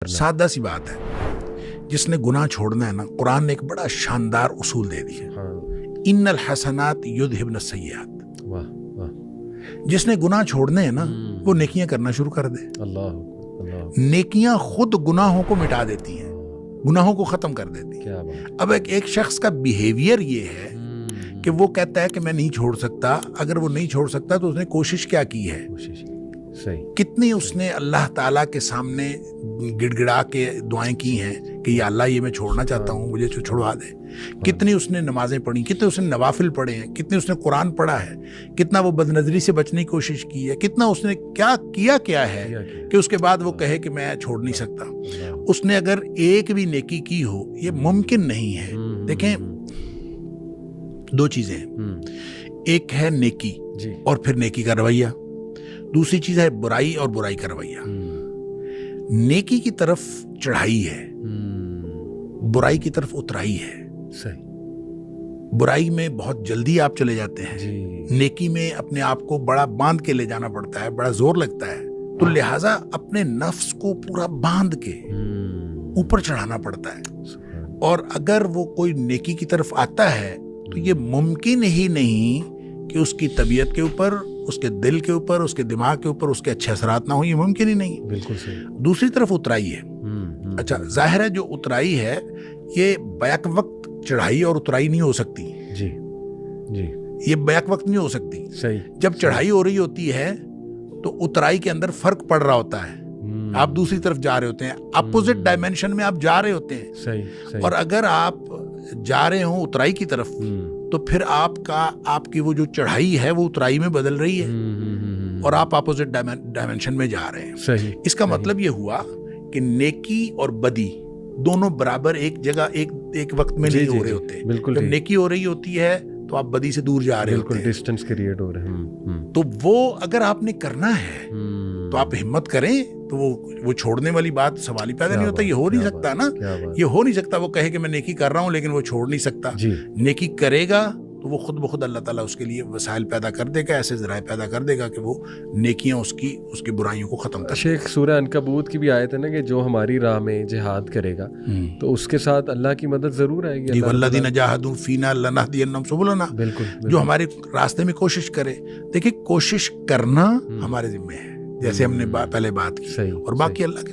سادہ سی بات ہے، جس نے گناہ چھوڑنا ہے نا، قرآن نے ایک بڑا شاندار اصول دے دیا، ان الحسنات یذہبن السیئات۔ جس نے گناہ چھوڑنے ہیں نا، وہ نیکیاں کرنا شروع کر دے۔ نیکیاں خود گناہوں کو مٹا دیتی ہیں، گناہوں کو ختم کر دیتی ہیں۔ اب ایک شخص کا بیہیویئر یہ ہے کہ وہ کہتا ہے کہ میں نہیں چھوڑ سکتا۔ اگر وہ نہیں چھوڑ سکتا تو اس نے کوشش کیا کی ہے؟ کتنی اس نے اللہ تعالیٰ کے سامنے گڑ گڑا کے دعائیں کی ہیں کہ یا اللہ یہ میں چھوڑنا چاہتا ہوں، مجھے چھڑوا دے۔ کتنی اس نے نمازیں پڑھی، کتنے اس نے نوافل پڑھے ہیں، کتنے اس نے قرآن پڑھا ہے، کتنا وہ بد نظری سے بچنے کی کوشش کی ہے، کتنا اس نے کیا ہے کہ اس کے بعد وہ کہے کہ میں چھوڑ نہیں سکتا۔ اس نے اگر ایک بھی نیکی کی ہو، یہ ممکن نہیں ہے۔ دیکھیں، دو چیزیں ہیں، ایک ہے نیکی اور پھر نیکی کا رویہ، دوسری چیز ہے برائی اور برائی کا رویہ۔ نیکی کی طرف چڑھائی ہے، برائی کی طرف اترائی ہے۔ برائی میں بہت جلدی آپ چلے جاتے ہیں، نیکی میں اپنے آپ کو بڑا باندھ کے لے جانا پڑتا ہے، بڑا زور لگتا ہے، تو لہٰذا اپنے نفس کو پورا باندھ کے اوپر چڑھانا پڑتا ہے۔ اور اگر وہ کوئی نیکی کی طرف آتا ہے تو یہ ممکن ہی نہیں کہ اس کی طبیعت کے اوپر، اس کے دل کے اوپر، اس کے دماغ کے اوپر اس کے اچھے اثرات نہ ہوں، یہ ممکن ہی نہیں۔ بالکل صحیح۔ دوسری طرف اترائی ہے۔ اچھا، ظاہر ہے جو اترائی ہے یہ بیک وقت چڑھائی اور اترائی نہیں ہو سکتی۔ یہ بیک وقت نہیں ہو سکتی۔ جب چڑھائی ہو رہی ہوتی ہے تو اترائی کے اندر فرق پڑ رہا ہوتا ہے، آپ دوسری طرف جا رہے ہوتے ہیں، اپوزٹ ڈائمینشن میں آپ جا رہے ہوتے ہیں۔ اور اگر آپ جا رہے ہوں اترائی کی طرف تو پھر آپ کی وہ جو چڑھائی ہے وہ اترائی میں بدل رہی ہے اور آپ اپوزٹ ڈائمینشن میں جا رہے ہیں۔ اس کا مطلب یہ ہوا کہ نیکی اور بدی دونوں برابر ایک جگہ ایک وقت میں نہیں ہو رہے ہوتے۔ جب نیکی ہو رہی ہوتی ہے تو آپ بدی سے دور جا رہے ہوتے ہیں، ڈسٹینس کریٹ ہو رہا ہے۔ تو وہ اگر آپ نے کرنا ہے تو آپ ہمت کریں، تو وہ چھوڑنے والی بات سوال ہی پیدا نہیں ہوتا۔ یہ ہو نہیں سکتا نا، یہ ہو نہیں سکتا وہ کہے کہ میں نیکی کر رہا ہوں لیکن وہ چھوڑ نہیں سکتا۔ نیکی کرے گا تو وہ خود بخود اللہ تعالیٰ اس کے لیے وسائل پیدا کر دے گا، ایسے ذرائع پیدا کر دے گا کہ وہ نیکیاں اس کی برائیوں کو ختم کر دے۔ شیخ، سورہ عنکبوت کی بھی آیت ہے نا کہ جو ہماری راہ میں جہاد کرے گا تو اس کے ساتھ اللہ کی مدد ضرور آئے گی۔ والذین جاہدوا فینا لنہدینہم سبلنا، جو ہمارے راستے میں کوشش کرے۔ دیکھیں، کوشش کرنا ہمارے ذمہ ہے، جیسے ہم نے پہلے بات کی، اور باقی اللہ کی